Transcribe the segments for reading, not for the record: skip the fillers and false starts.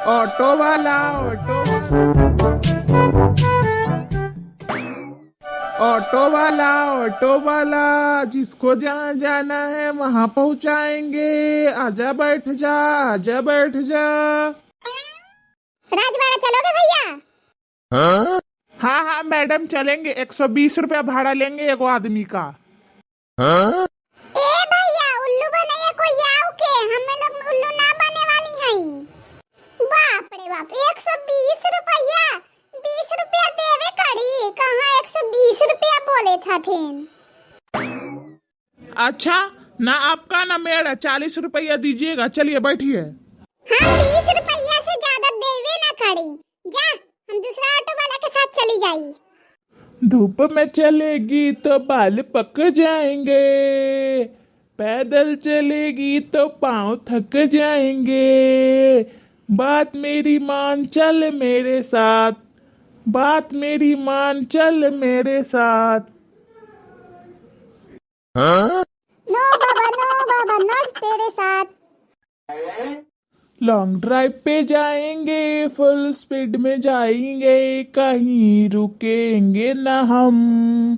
Auto वाला auto auto वाला जिसको जहाँ जाना है वहां पहुंचाएंगे। आजा बैठ जा, आजा बैठ जा। राजवाड़ा चलोगे भैया? हाँ हाँ हाँ मैडम चलेंगे। 120 रुपया भाड़ा लेंगे एगो आदमी का। हाँ? ए भैया उल्लू बनैया कोई आओ के, हमें लोग उल्लू ना बने वाली हैं। बाप रे बाप, 120 रुपया, 20 रुपया देवे करी, कहाँ 120 रुपया बोले थे। अच्छा ना आपका ना मेरा, 40 रुपया दीजिएगा। चलिए बैठिए। हम 20 रुपया से ज्यादा देवे ना करी। जा, हम दूसरा ऑटो वाला के साथ चली जाई। धूप में चलेगी तो बाल पक जाएंगे, पैदल चलेगी तो पाँव थक जाएंगे। बात मेरी मान चल मेरे साथ, बात मेरी मान चल मेरे साथ। हाँ? नो बाबा नॉट तेरे साथ। लॉन्ग ड्राइव पे जाएंगे, फुल स्पीड में जाएंगे, कहीं रुकेंगे ना हम।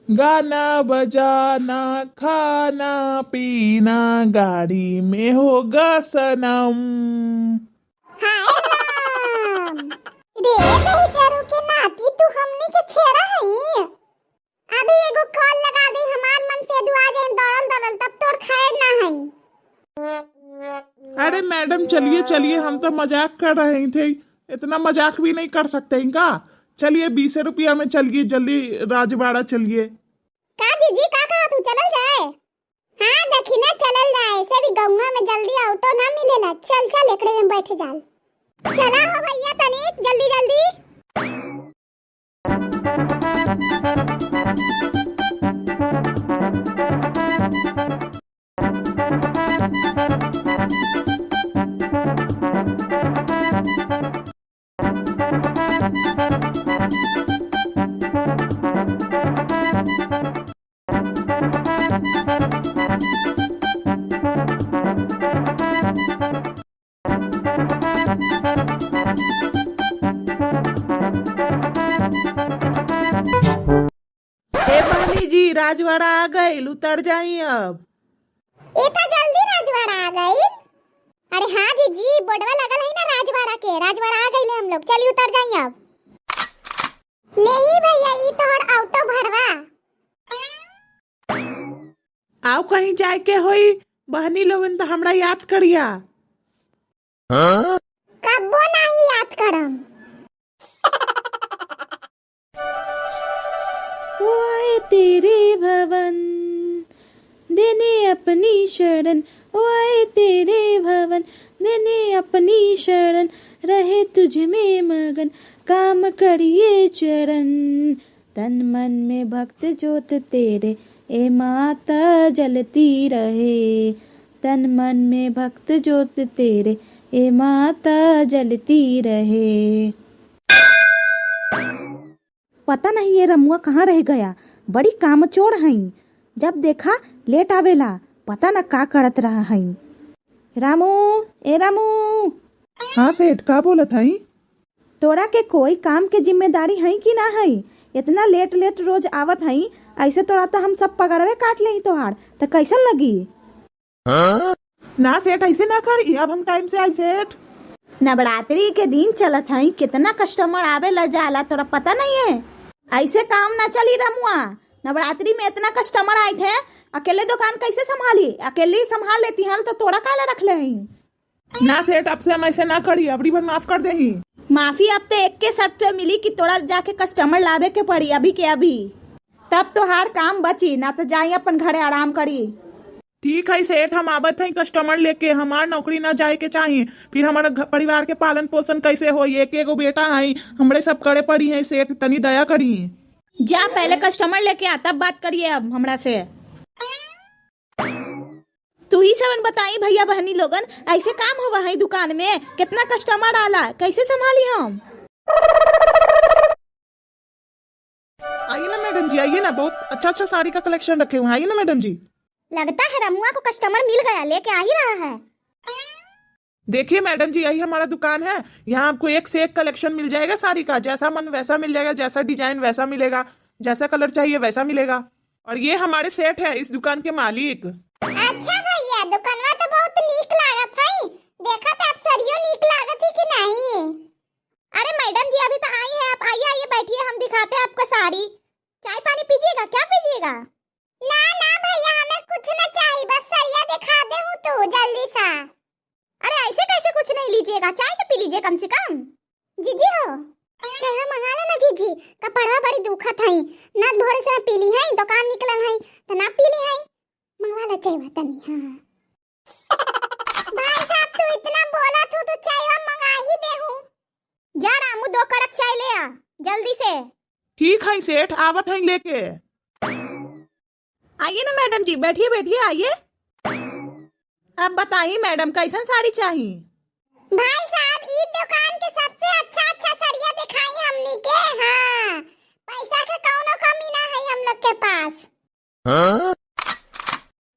गाना बजाना खाना पीना गाड़ी में होगा सनम। हाय राम, रे कहीं करू के नाती तू हमनी के छेड़ा हई। अभी एगो कॉल लगा दे, हमार मन से दुआ जाए दौड़ल तब तोर खैर ना हई। अरे मैडम चलिए चलिए, हम तो मजाक कर रहे थे। इतना मजाक भी नहीं कर सकते इनका। चलिए 20 रुपया में चलिए, जल्दी राजवाड़ा चलिए। का जीजी का कहा तू चलल जाए? हाँ देखी ना चलल जाए, ऐसे भी गंगा में जल्दी ऑटो ना मिलेला। चल चल एकड़े में बैठ जाल। चला हो भैया तनी जल्दी जल्दी। हे बहनी जी, राजवाड़ा आ गए, उतर जाइए अब। इतना जल्दी राजवाड़ा आ गई? अरे हाँ जीजी, बोर्डवा लगल है ना राजवाड़ा के। राजवाड़ा आ गई हम लोग, चलिए उतर जाइए अब। ले ही भैया ई तोहर ऑटो भरवा। आओ कहीं जाए के होई बहनी लोगन तो हमरा याद करिया। हाँ? कब्बो नहीं याद करम। ओए तेरे भवन देने अपनी शरण, ओए तेरे भवन देने अपनी शरण, रहे तुझ में मगन काम करिए चरण। तन मन में भक्त ज्योत तेरे ए माता जलती रहे, तन मन में भक्त ज्योत तेरे ए माता जलती रहे। पता नहीं ये रमुआ कहाँ रह गया, बड़ी कामचोर हई। जब देखा लेट आवेला, पता न का करत रहा हई। रामू, ए रामू। हाँ सेठ, का बोलत हई? तोरा के कोई काम के जिम्मेदारी हई कि ना हई? इतना लेट लेट रोज आवत हई, ऐसे तोरा तो हम सब पकड़वे काट ले तोहार, तो कैसन लगी? हाँ? ना सेठ ऐसे ना करी, अब हम टाइम से आई सेठ। नवरात्रि के दिन चलत हई, कितना कस्टमर आवे ला जाला, तोरा पता नहीं है? ऐसे काम ना चली रमुआ। नवरात्रि में इतना कस्टमर आए थे, अकेले दुकान कैसे संभाली? अकेले ही संभाल लेती हम तो तोड़ा काला रख ले हई। ना सेठ, अब से हम ऐसे ना करी, अबरी बार माफ कर दे। माफी अब तो एक के शर्त पे मिली कि तोड़ा जाके कस्टमर लावे के पड़ी अभी के अभी, तब तो हर काम बची, ना तो जाई अपन घरे आराम करी। ठीक है सेठ, हम आवत हैं कस्टमर लेके। हमार नौकरी ना जाए के चाहिए, फिर हमारे परिवार के पालन पोषण कैसे हो? एक एगो बेटा है, हमरे सब करे पड़ी है सेठ, तनी दया करी। जा पहले कस्टमर लेके आ, तब बात करिए अब हमरा से। तू ही सबन बताई भैया बहनी लोगन, ऐसे काम हुआ है दुकान में? कितना कस्टमर आला, कैसे संभाली हम? आइए ना मैडम जी, आइए ना, बहुत अच्छा अच्छा साड़ी का कलेक्शन रखे हुए हैं। आइए ना मैडम जी। लगता है रमुआ को कस्टमर मिल गया, लेके आ ही रहा है। देखिए मैडम जी, यही हमारा दुकान है। यहाँ आपको एक से एक कलेक्शन मिल जाएगा साड़ी का, जैसा मन वैसा मिल जाएगा, जैसा डिजाइन वैसा मिलेगा, जैसा कलर चाहिए वैसा मिलेगा। और ये हमारे सेठ है इस दुकान के मालिक। अच्छा भैया, दुकानवा तो बहुत नीक लागत है। देखा था आप सरियो नीक लागत है कि नहीं? अरे मैडम जी अभी तो आई है, आप आइए आइए बैठिए, हम दिखाते हैं आपको साड़ी। चाय पानी पीजिएगा, क्या पीजिएगा? ना ना भैया, हमें कुछ ना चाहिए, बस सरिया दिखा दे हूँ तो जल्दी सा। अरे ऐसे कैसे कुछ नहीं लीजिएगा, चाय तो पी लीजिए कम से कम। जीजी हो, चाय मंगा लेना जीजी, कपड़वा बड़ी दुखत है ना, भोरे से पीली है, दुकान निकलल है तो ना पीली है, मंगवा ले चाय तनी। हां भाई साहब, तू इतना बोला तू तो चाय मंगा ही दे हूं। जा रामू, 2 कड़क चाय ले आ जल्दी से। ठीक है सेठ, आवत है लेके। आइए ना मैडम जी, बैठिए बैठिए आइए। अब बताइए मैडम, कैसन साड़ी चाहिए? भाई साहब, ई दुकान के सबसे अच्छा अच्छा सरिया दिखाई हमनी के। हां, पैसा के कौनो कमी ना है हम लोग के पास।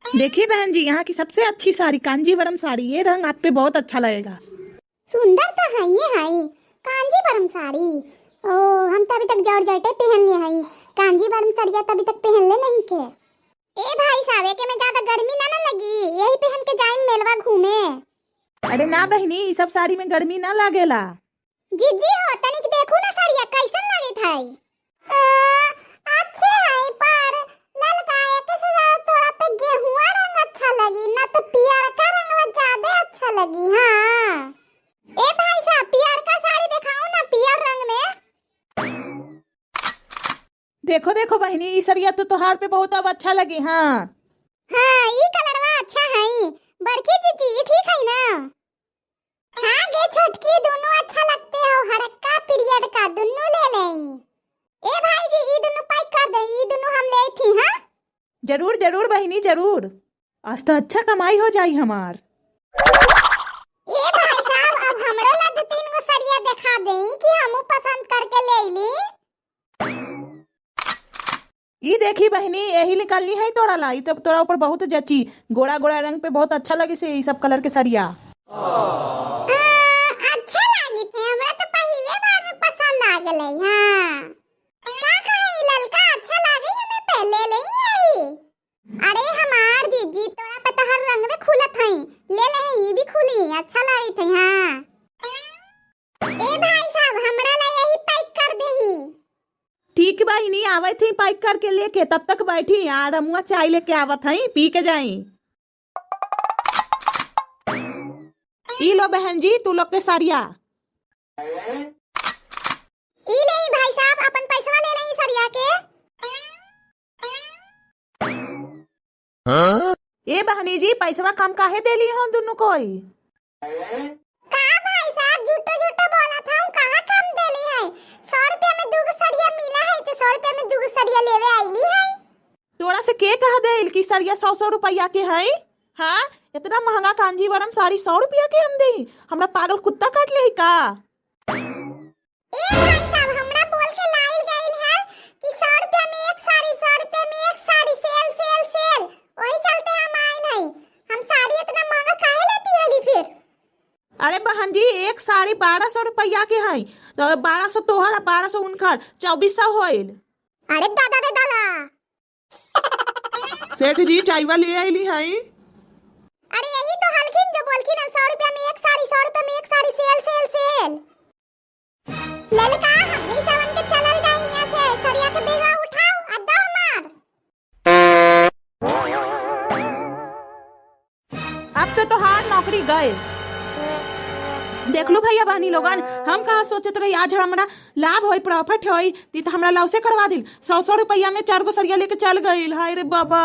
देखिए बहन जी, यहाँ की सबसे अच्छी साड़ी कांजीवरम साड़ी, ये रंग आप पे बहुत अच्छा लगेगा। सुंदर तो है ये, है कांजीवरम साड़ी। ओ, हम तो अभी तक जॉर्जेट पहन लिए हैं, कांजीवरम सरिया तो अभी तक पहन ले नहीं के। ए भाई साहब, के में ज्यादा गर्मी ना लगी, यही पहन के जाए मेलवा घूमे। अरे ना बहनी, ये सब साड़ी में गर्मी ना लागेला। जीजी हो, तनिक देखो ना सरिया कैसन लगे था। अच्छे है, पर ललका एक से ज्यादा थोड़ा पे गेहुआ रंग अच्छा लगी ना, तो पियर का रंग ज्यादा अच्छा लगी। हां ए भाई साहब, पियर का साड़ी दिखाओ ना, पियर रंग में। देखो देखो बहनी, ये सरिया तो तोहार पे बहुत अब अच्छा लगी। हाँ हाँ, ये कलरवा अच्छा है। बड़की जीजी ये ठीक है ना? हाँ गे छोटकी, दोनों अच्छा लगते हो, हरका पीरियड का दोनों ले लें। ए भाई जी, ये दोनों पैक कर दे, ये दोनों हम ले थी। हाँ जरूर जरूर बहनी जरूर, आज तो अच्छा कमाई हो जाई हमार। ए भाई साहब, अब हमरो ला 2-3 गो सरिया दिखा दें कि हमहू पसंद करके ले ली। ये देखी बहनी, यही निकालनी है तोड़ा लाई, तब तोड़ा ऊपर बहुत जची, गोरा गोरा रंग पे बहुत अच्छा लगे से, ये सब कलर के सरिया। अच्छा लगी थे, हमरा तो पहले बार में पसंद आ गले। हां का कहे ललका अच्छा लागे, हमें पहले ले आई। अरे हमार जीजी, तोड़ा पे तो हर रंग में खुलत है, ले ले, ये भी खुली अच्छा लगी थे। हां ए भाई साहब, हमरा ला यही पैक कर देही। ठीक बहनी, आवे थी पैक करके लेके, तब तक बैठी आ रमुआ चाय लेके आवत है, पी के जाई। ई लो बहन जी, तू लोग के सरिया। ई ले भाई साहब, अपन पैसा ले ले सरिया के। ए बहनी जी, पैसवा कम काहे देली हो दोनों कोई? का भाई साहब, झूठो झूठो बोला था, कहां कम देली है। 100 रुपया में 2 गो सरिया मिला है, तो 100 रुपया में 2 गो सरिया लेवे आईली है। तोड़ा से के कह देल कि सरिया 100 रुपया के है? हाँ, इतना महंगा कांजीवरम साड़ी 100 रुपया के हम दी? हमरा पागल कुत्ता काट ले का? ए भाई साहब, हमरा बोल के लाई गई है कि 100 रुपया में एक साड़ी, 100 रुपया में एक साड़ी, सेल सेल सेल, वही चलते हम आए नहीं। हम साड़ी इतना महंगा काहे लेती है फिर? अरे बहन जी, एक साड़ी 1200 रुपया के है, तो 1200 तोहर 1200 उनकर, 2400 होइल। अरे दादा रे दादा, सेठ जी चायवा ले आईली है। अरे यही तो हलकिन जो बोलखिन, 100 रुपया में एक साड़ी, 100 रुपया में एक साड़ी, सेल सेल सेल। ललका, हमनी सावन के चलल जाई यहाँ से, सरिया के बेगा उठाओ, अद्दा मार। अब तो तोहार नौकरी गए। देख लो भैया बहनी लोगन, हम कहाँ सोचत रही आज हमारा लाभ होई, प्रॉफिट होई, ती तो हमरा लॉसे करवा दिल। 100 रुपया में 4 गो सरिया लेके चल गई। हाय रे बाबा।